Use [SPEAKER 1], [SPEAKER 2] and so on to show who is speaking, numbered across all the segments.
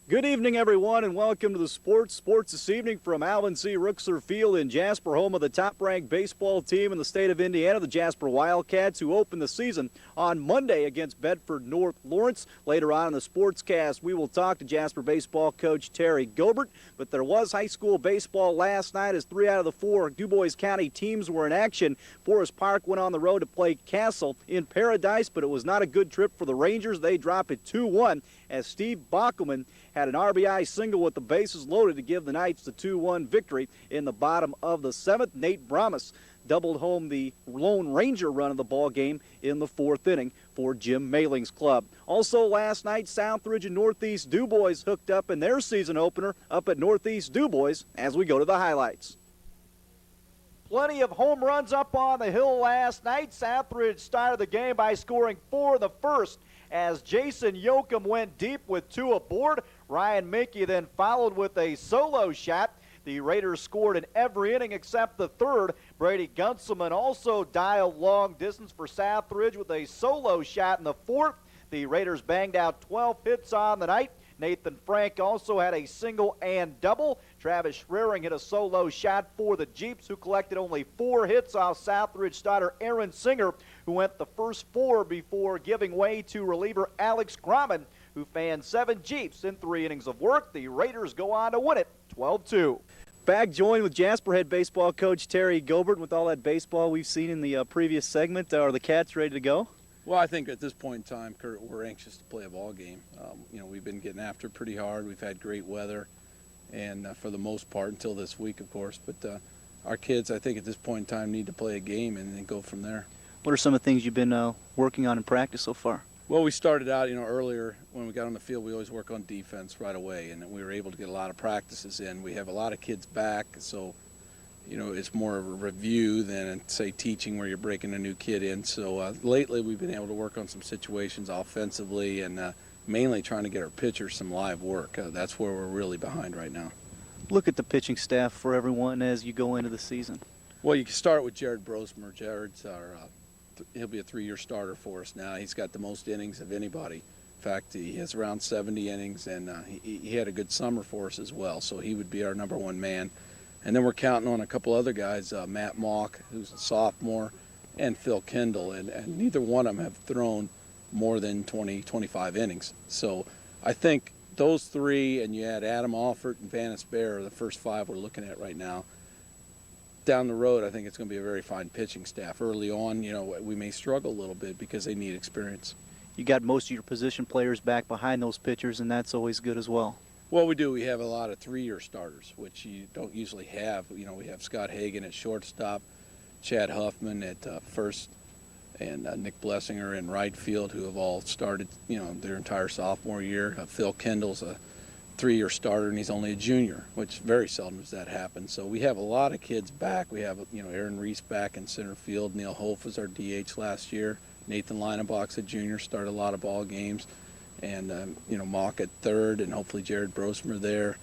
[SPEAKER 1] Good evening, everyone, and welcome to the Sports this evening from Alvin C. Rooksler Field in Jasper, home of the top-ranked baseball team in the state of Indiana, the Jasper Wildcats, who opened the season on Monday against Bedford North Lawrence. Later on in the Sportscast, we will talk to Jasper baseball coach Terry Gobert, but there was high school baseball last night as 3 out of the 4 Dubois County teams were in action. Forest Park went on the road to play Castle in Paradise, but it was not a good trip for the Rangers. They drop it 2-1 as Steve Bockelman had an RBI single with the bases loaded to give the Knights the 2-1 victory in the bottom of the 7th. Nate Bramas doubled home the Lone Ranger run of the ball game in the 4th inning for Jim Mailing's club. Also last night, Southridge and Northeast Dubois hooked up in their season opener up at Northeast Dubois as we go to the highlights. Plenty of home runs up on the hill last night. Southridge started the game by scoring 4 in the first as Jason Yoakum went deep with 2 aboard. Ryan Minke then followed with a solo shot. The Raiders scored in every inning except the 3rd. Brady Gunselman also dialed long distance for Southridge with a solo shot in the 4th. The Raiders banged out 12 hits on the night. Nathan Frank also had a single and double. Travis Schreering hit a solo shot for the Jeeps, who collected only 4 hits off Southridge starter Aaron Singer, who went the first 4 before giving way to reliever Alex Gromman, who fanned 7 Jeeps in 3 innings of work. The Raiders go on to win it 12-2. Back joined with Jasper head baseball coach Terry Gobert. With all that baseball we've seen in the previous segment, are the Cats ready to go?
[SPEAKER 2] Well, I think at this point in time, Kurt, we're anxious to play a ball game. We've been getting after it pretty hard. We've had great weather, and for the most part, until this week, of course. But our kids, I think at this point in time, need to play a game and then go from there.
[SPEAKER 1] What are some of the things you've been working on in practice so far?
[SPEAKER 2] Well, we started out, earlier when we got on the field, we always work on defense right away, and we were able to get a lot of practices in. We have a lot of kids back, so it's more of a review than, say, teaching where you're breaking a new kid in. So lately we've been able to work on some situations offensively and mainly trying to get our pitchers some live work. That's where we're really behind right now.
[SPEAKER 1] Look at the pitching staff for everyone as you go into the season.
[SPEAKER 2] Well, you can start with Jared Brosmer. Jared's he'll be a 3-year starter for us now. He's got the most innings of anybody. In fact, he has around 70 innings, and he had a good summer for us as well, so he would be our number 1 man. And then we're counting on a couple other guys, Matt Mock, who's a sophomore, and Phil Kendall, and neither one of them have thrown more than 20, 25 innings. So I think those 3, and you add Adam Alford and Vanis Bear, are the first 5 we're looking at right now. Down the road, I think it's going to be a very fine pitching staff. Early on, we may struggle a little bit because they need experience.
[SPEAKER 1] You got most of your position players back behind those pitchers, and that's always good as well.
[SPEAKER 2] Well, we do. We have a lot of 3-year starters, which you don't usually have. We have Scott Hagan at shortstop, Chad Huffman at first, and Nick Blessinger in right field, who have all started, their entire sophomore year. Phil Kendall's a 3-year starter, and he's only a junior, which very seldom does that happen. So we have a lot of kids back. We have, Aaron Reese back in center field. Neil Hof was our DH last year. Nathan Linebox, a junior, started a lot of ball games. And, Mock at third, and hopefully Jared Brosmer there,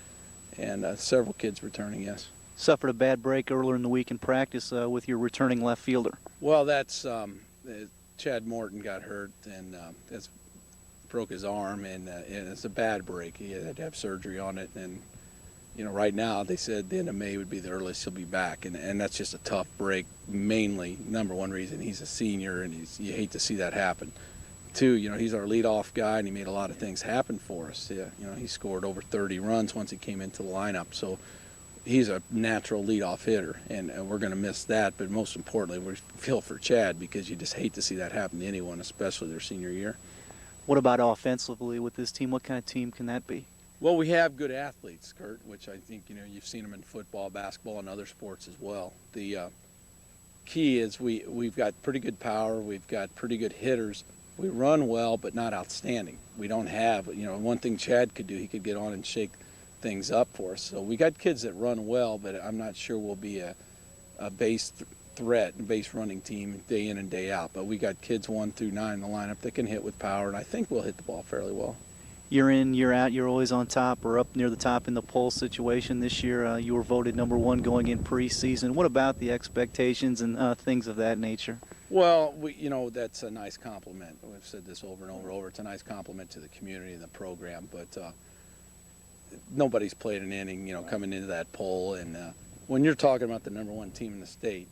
[SPEAKER 2] and several kids returning, yes.
[SPEAKER 1] Suffered a bad break earlier in the week in practice with your returning left fielder.
[SPEAKER 2] Well, that's Chad Morton got hurt, and that's broke his arm, and it's a bad break. He had to have surgery on it, and, right now they said the end of May would be the earliest he'll be back, and that's just a tough break, mainly, number 1 reason, he's a senior, and you hate to see that happen. 2, he's our leadoff guy, and he made a lot of things happen for us. Yeah, he scored over 30 runs once he came into the lineup. So he's a natural leadoff hitter, and we're going to miss that. But most importantly, we feel for Chad because you just hate to see that happen to anyone, especially their senior year.
[SPEAKER 1] What about offensively with this team? What kind of team can that be?
[SPEAKER 2] Well, we have good athletes, Kurt, which I think, you've seen them in football, basketball, and other sports as well. The key is we've got pretty good power. We've got pretty good hitters. We run well, but not outstanding. We don't have, one thing Chad could do, he could get on and shake things up for us. So we got kids that run well, but I'm not sure we'll be a base threat, base running team day in and day out. But we got kids 1 through 9 in the lineup that can hit with power, and I think we'll hit the ball fairly well.
[SPEAKER 1] Year in, year out, you're always on top or up near the top in the poll situation. This year, you were voted number 1 going in preseason. What about the expectations and things of that nature?
[SPEAKER 2] Well, that's a nice compliment. We've said this over and over and over. It's a nice compliment to the community and the program. But nobody's played an inning, coming into that poll. And when you're talking about the #1 team in the state,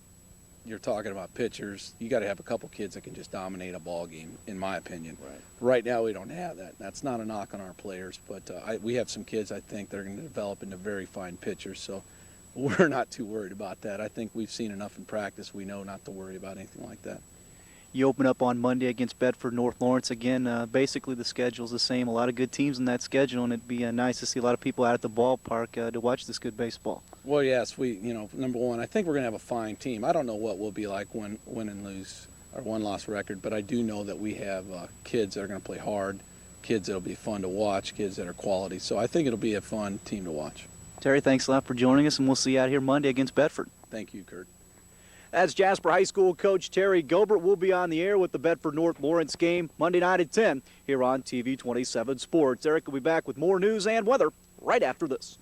[SPEAKER 2] you're talking about pitchers. You got to have a couple kids that can just dominate a ball game, in my opinion. Right now, we don't have that. That's not a knock on our players, but we have some kids I think that are going to develop into very fine pitchers. So we're not too worried about that. I think we've seen enough in practice. We know not to worry about anything like that.
[SPEAKER 1] You open up on Monday against Bedford North Lawrence again. Basically, the schedule's the same. A lot of good teams in that schedule, and it'd be nice to see a lot of people out at the ballpark to watch this good baseball.
[SPEAKER 2] Well, yes, #1, I think we're going to have a fine team. I don't know what we'll be like win and lose our one-loss record, but I do know that we have kids that are going to play hard, kids that will be fun to watch, kids that are quality. So I think it'll be a fun team to watch.
[SPEAKER 1] Terry, thanks a lot for joining us, and we'll see you out here Monday against Bedford.
[SPEAKER 2] Thank you, Kurt.
[SPEAKER 1] That's Jasper High School coach Terry Gobert. Will be on the air with the Bedford North Lawrence game Monday night at 10 here on TV 27 Sports. Eric will be back with more news and weather right after this.